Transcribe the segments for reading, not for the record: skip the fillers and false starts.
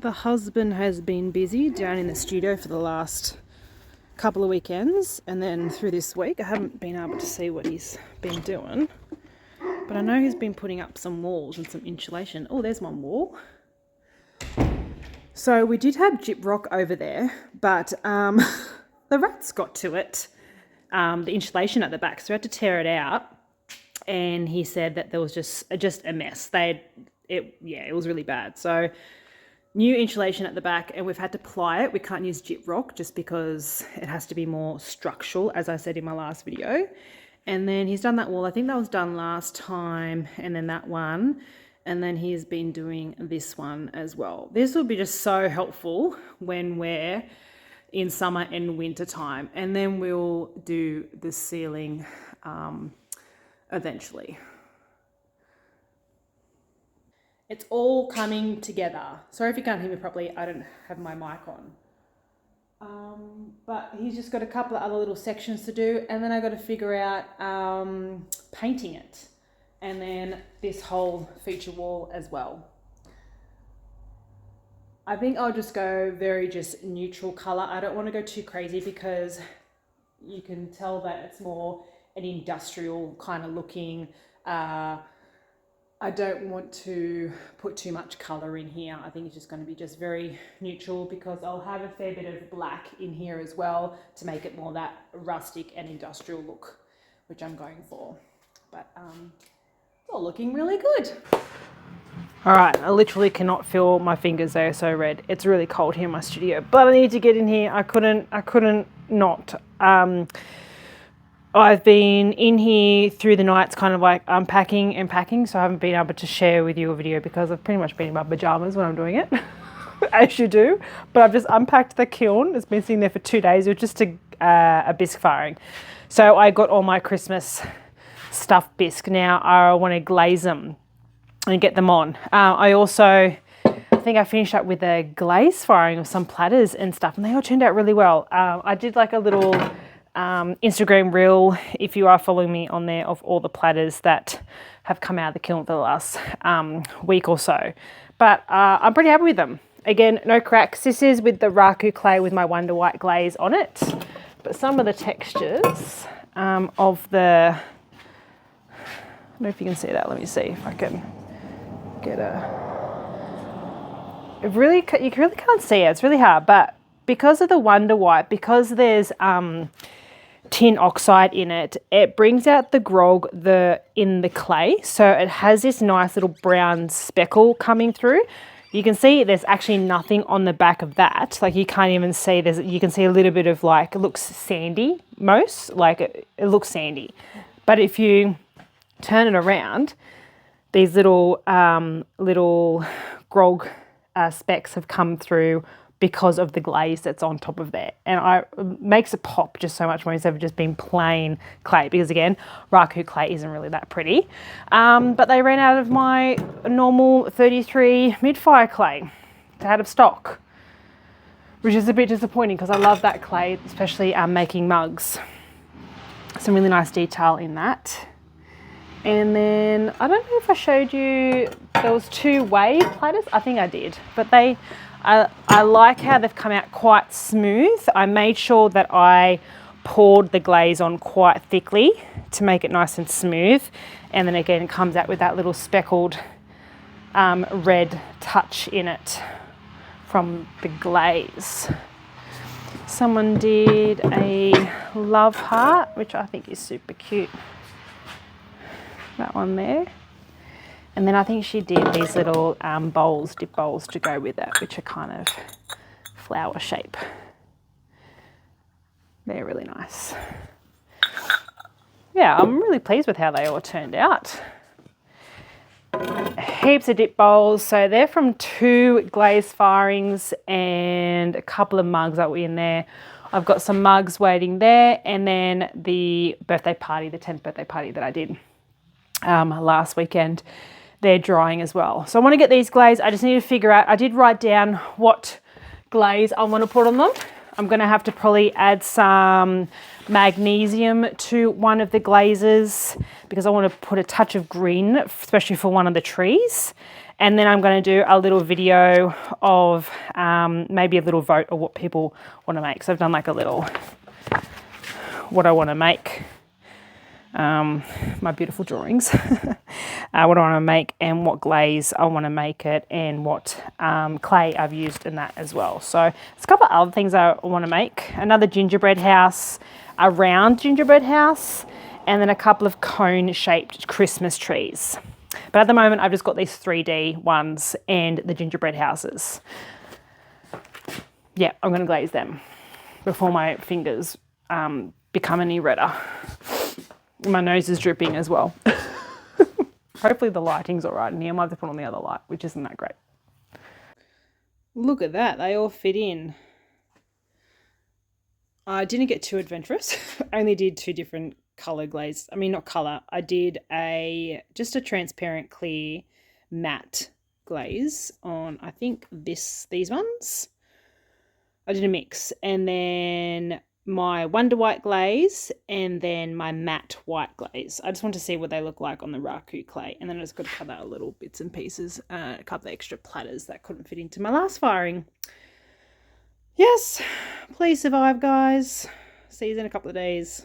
The husband has been busy down in the studio for the last couple of weekends, and then through this week I haven't been able to see what he's been doing, but I know he's been putting up some walls and some insulation. Oh, there's one wall. So we did have gyprock over there, but the rats got to it, the insulation at the back, so we had to tear it out. And he said that there was just a mess. It was really bad. So new insulation at the back, and we've had to ply it. We can't use gyprock just because it has to be more structural, as I said in my last video. And then he's done that wall. I think that was done last time, and then that one. And then he's been doing this one as well. This will be just so helpful when we're in summer and winter time. And then we'll do the ceiling eventually. It's all coming together. Sorry if you can't hear me properly. I don't have my mic on. But he's just got a couple of other little sections to do. And then I got to figure out painting it. And then this whole feature wall as well. I think I'll just go very just neutral color. I don't want to go too crazy because you can tell that it's more an industrial kind of looking. I don't want to put too much color in here. I think it's just going to be just very neutral because I'll have a fair bit of black in here as well to make it more that rustic and industrial look, which I'm going for. But it's all looking really good. All right, I literally cannot feel my fingers, they are so red. It's really cold here in my studio, but I need to get in here. I couldn't not. I've been in here through the nights kind of like unpacking and packing, so I haven't been able to share with you a video because I've pretty much been in my pajamas when I'm doing it, as you do. But I've just unpacked the kiln. It's been sitting there for 2 days. It was just a bisque firing. So I got all my Christmas stuffed bisque. Now I want to glaze them and get them on. I think I finished up with a glaze firing of some platters and stuff, and they all turned out really well. I did like a little Instagram reel, if you are following me on there, of all the platters that have come out of the kiln for the last week or so. But I'm pretty happy with them. Again, no cracks. This is with the Raku clay with my Wonder White glaze on it. But some of the textures of the... I don't know if you can see that. Let me see if I can get you really can't see it. It's really hard, but because of the Wonder White, because there's tin oxide in it, it brings out the grog in the clay. So it has this nice little brown speckle coming through. You can see there's actually nothing on the back of that. Like you can't even see, you can see a little bit of like, it looks sandy it looks sandy. But if you turn it around, these little grog specks have come through because of the glaze that's on top of there. And it makes it pop just so much more instead of just being plain clay, because again, Raku clay isn't really that pretty. But they ran out of my normal 33 mid-fire clay. They're out of stock, which is a bit disappointing because I love that clay, especially making mugs. Some really nice detail in that. And then, I don't know if I showed you, there was 2 wave platters. I think I did, but I like how they've come out quite smooth. I made sure that I poured the glaze on quite thickly to make it nice and smooth. And then again, it comes out with that little speckled red touch in it from the glaze. Someone did a love heart, which I think is super cute. That one there. And then I think she did these little dip bowls to go with it, which are kind of flower shape. They're really nice. Yeah, I'm really pleased with how they all turned out. Heaps of dip bowls. So they're from 2 glaze firings and a couple of mugs that were in there. I've got some mugs waiting there, and then the birthday party, the 10th birthday party that I did last weekend, they're drying as well. So I want to get these glazed. I just need to figure out, I did write down what glaze I want to put on them. I'm going to have to probably add some magnesium to one of the glazes because I want to put a touch of green, especially for one of the trees. And then I'm going to do a little video of maybe a little vote of what people want to make. So I've done like a little, what I want to make, my beautiful drawings, what I want to make and what glaze I want to make it and what clay I've used in that as well. So there's a couple of other things I want to make. Another gingerbread house, a round gingerbread house, and then a couple of cone-shaped Christmas trees. But at the moment, I've just got these 3D ones and the gingerbread houses. Yeah, I'm going to glaze them before my fingers become any redder. My nose is dripping as well. Hopefully the lighting's all right in here. I might have to put on the other light, which isn't that great. Look at that. They all fit in. I didn't get too adventurous. I only did 2 different color glaze. I mean, not color. I did just a transparent clear matte glaze on, I think these ones. I did a mix, and then my Wonder White glaze, and then my matte white glaze. I just want to see what they look like on the Raku clay, and then I just got to cut out little bits and pieces, a couple of extra platters that couldn't fit into my last firing. Yes, please survive, guys. See you in a couple of days.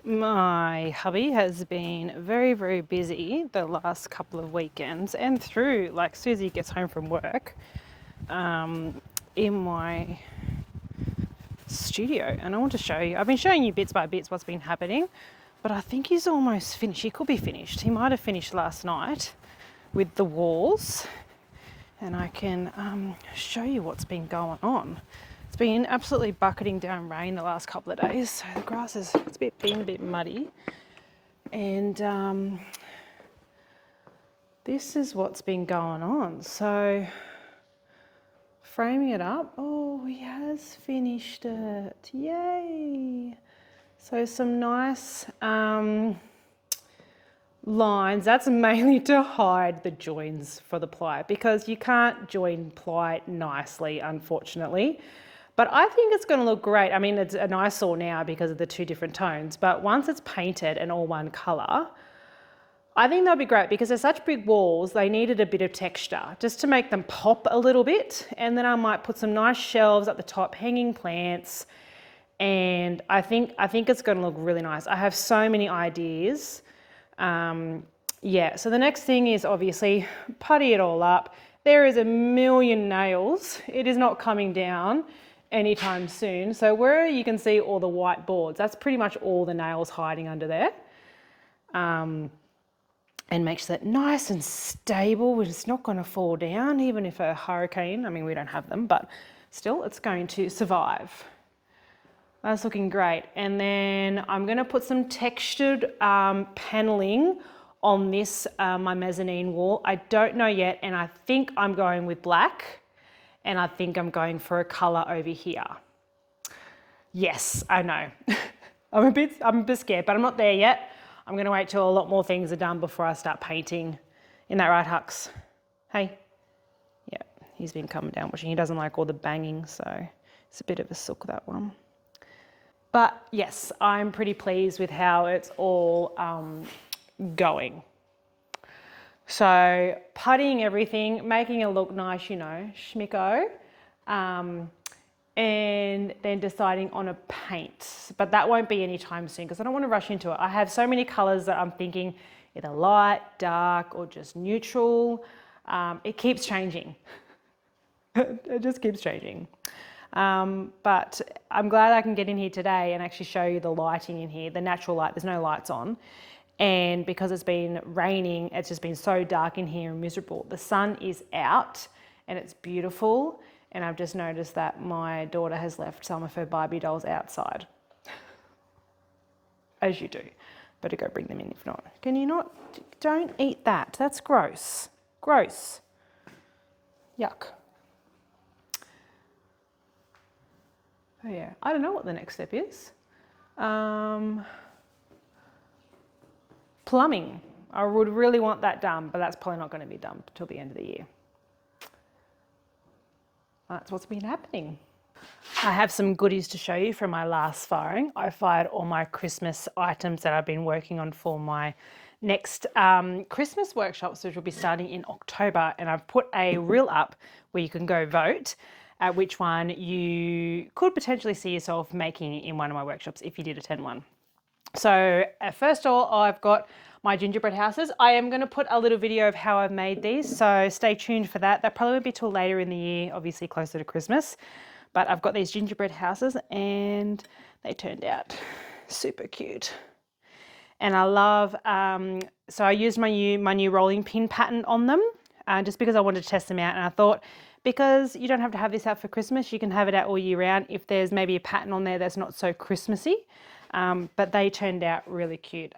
My hubby has been very, very busy the last couple of weekends and through, like Susie gets home from work, in my studio. And I want to show you, I've been showing you bits by bits what's been happening, but I think he's almost finished. He could be finished. He might have finished last night with the walls, and I can show you what's been going on. It's been absolutely bucketing down rain the last couple of days, so the grass is been a bit muddy. And this is what's been going on. So framing it up, oh, he has finished it, yay! So some nice lines. That's mainly to hide the joins for the ply, because you can't join ply nicely, unfortunately. But I think it's going to look great. I mean, it's an eyesore now because of the 2 different tones, but once it's painted and all one color, I think that'll be great, because they're such big walls, they needed a bit of texture just to make them pop a little bit. And then I might put some nice shelves at the top, hanging plants, and I think it's going to look really nice. I have so many ideas. Yeah, so the next thing is obviously putty it all up. There is a million nails. It is not coming down anytime soon. So where you can see all the white boards, that's pretty much all the nails hiding under there. And makes that nice and stable. It's not going to fall down, even if a hurricane, I mean, we don't have them, but still it's going to survive. That's looking great. And then I'm going to put some textured paneling on this, my mezzanine wall. I don't know yet, and I think I'm going with black, and I think I'm going for a color over here. Yes, I know. I'm a bit scared, but I'm not there yet. I'm going to wait till a lot more things are done before I start painting. Isn't that right, Hux? Hey? Yeah, he's been coming down watching. He doesn't like all the banging, so it's a bit of a sook, that one. But yes, I'm pretty pleased with how it's all going. So puttying everything, making it look nice, you know, schmicko, and then deciding on a paint. But that won't be anytime soon because I don't want to rush into it. I have so many colours that I'm thinking either light, dark, or just neutral. It keeps changing. It just keeps changing. But I'm glad I can get in here today and actually show you the lighting in here, the natural light. There's no lights on. And because it's been raining, it's just been so dark in here and miserable. The sun is out and it's beautiful. And I've just noticed that my daughter has left some of her Barbie dolls outside. As you do. Better go bring them in if not. Can you not? Don't eat that. That's gross. Gross. Yuck. Oh yeah, I don't know what the next step is. Plumbing. I would really want that done, but that's probably not going to be done till the end of the year. That's what's been happening. I have some goodies to show you from my last firing. I fired all my Christmas items that I've been working on for my next Christmas workshops, which will be starting in October. And I've put a reel up where you can go vote at which one you could potentially see yourself making in one of my workshops if you did attend one. So first of all, I've got my gingerbread houses. I am going to put a little video of how I've made these, so stay tuned for that. That probably won't be till later in the year, obviously closer to Christmas. But I've got these gingerbread houses and they turned out super cute. And I love, so I used my new rolling pin pattern on them just because I wanted to test them out. And I thought, because you don't have to have this out for Christmas, you can have it out all year round if there's maybe a pattern on there that's not so Christmassy. But they turned out really cute.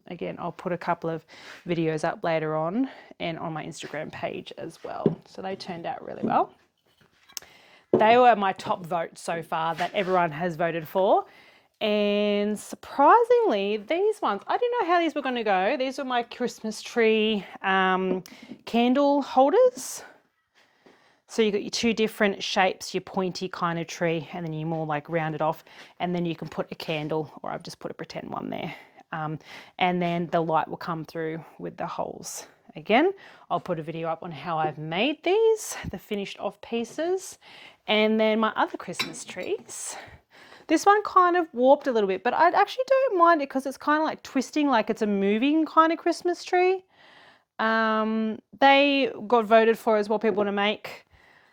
Again, I'll put a couple of videos up later on and on my Instagram page as well. So they turned out really well. They were my top vote so far that everyone has voted for. And surprisingly, these ones, I didn't know how these were going to go. These were my Christmas tree candle holders. So you've got your two different shapes, your pointy kind of tree, and then you more like round it off. And then you can put a candle, or I've just put a pretend one there. And then the light will come through with the holes. Again, I'll put a video up on how I've made these, the finished off pieces. And then my other Christmas trees. This one kind of warped a little bit, but I actually don't mind it because it's kind of like twisting, like it's a moving kind of Christmas tree. They got voted for as what people want to make.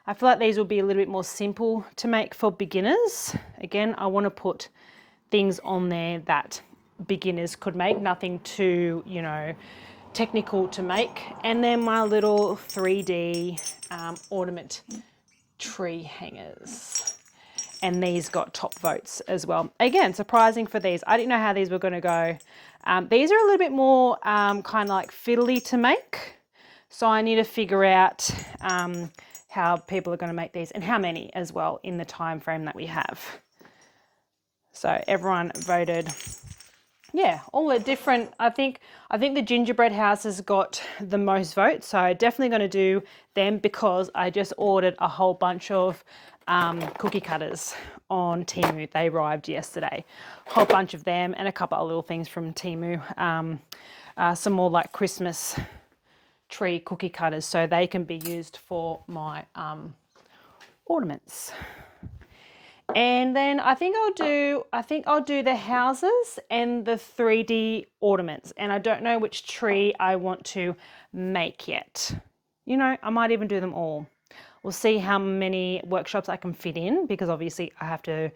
I feel like these will be a little bit more simple to make for beginners. Again, I want to put things on there that beginners could make, nothing too, technical to make. And then my little 3D ornament tree hangers. And these got top votes as well. Again, surprising for these. I didn't know how these were going to go. These are a little bit more kind of like fiddly to make. So I need to figure out how people are going to make these and how many as well in the time frame that we have. So everyone voted. Yeah, all the different, I think the gingerbread houses got the most votes. So definitely going to do them because I just ordered a whole bunch of cookie cutters on Temu. They arrived yesterday. A whole bunch of them and a couple of little things from Temu. Some more like Christmas tree cookie cutters so they can be used for my ornaments. And then I think I'll do the houses and the 3D ornaments. And I don't know which tree I want to make yet. I might even do them all. We'll see how many workshops I can fit in because obviously I have to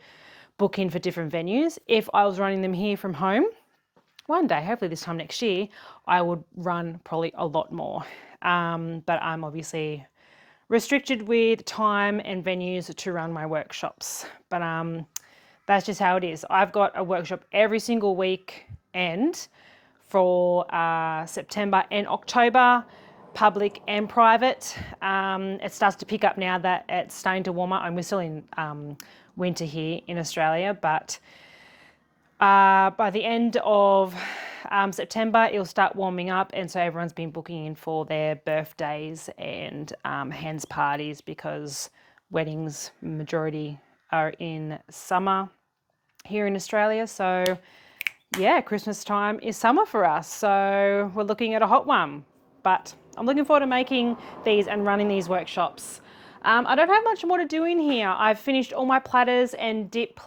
book in for different venues. If I was running them here from home, one day, hopefully this time next year, I would run probably a lot more. But I'm obviously restricted with time and venues to run my workshops. But that's just how it is. I've got a workshop every single week and for September and October, public and private. It starts to pick up now that it's starting to warm up. We're still in winter here in Australia, but by the end of September, it'll start warming up. And so everyone's been booking in for their birthdays and hens parties because weddings, majority are in summer here in Australia. So yeah, Christmas time is summer for us. So we're looking at a hot one, but I'm looking forward to making these and running these workshops. I don't have much more to do in here. I've finished all my platters and dip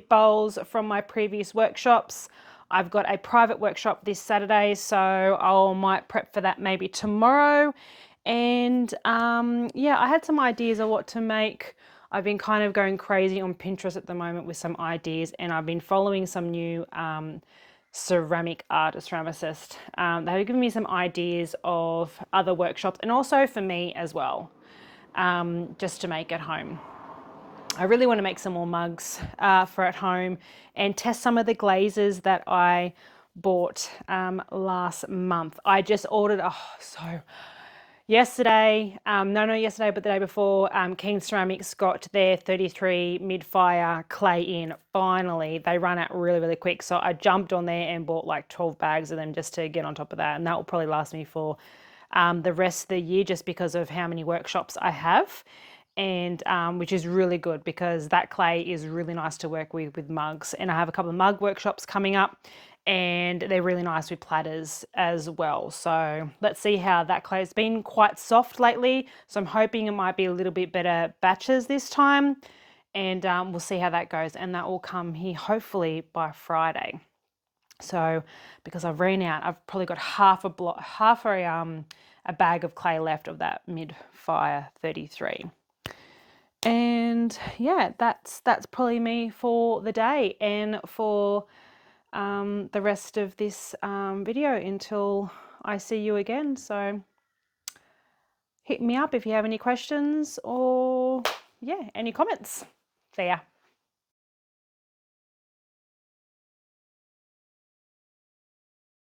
bowls from my previous workshops. I've got a private workshop this Saturday, so I might prep for that maybe tomorrow. And yeah, I had some ideas of what to make I've been kind of going crazy on Pinterest at the moment with some ideas, and I've been following some new ceramic artist, ceramicist. They have given me some ideas of other workshops and also for me as well, just to make at home. I really want to make some more mugs for at home and test some of the glazes that I bought last month. I just ordered, yesterday, not yesterday, but the day before, Kiln Ceramics got their 33 mid-fire clay in. Finally, they run out really, really quick. So I jumped on there and bought like 12 bags of them just to get on top of that. And that will probably last me for the rest of the year just because of how many workshops I have. And which is really good because that clay is really nice to work with mugs. And I have a couple of mug workshops coming up and they're really nice with platters as well. So let's see how that clay has been quite soft lately. So I'm hoping it might be a little bit better batches this time. And we'll see how that goes. And that will come here hopefully by Friday. So because I've ran out, I've probably got half a bag of clay left of that mid-fire 33. And yeah, that's probably me for the day and for the rest of this video until I see you again. So hit me up if you have any questions or yeah, any comments. See ya.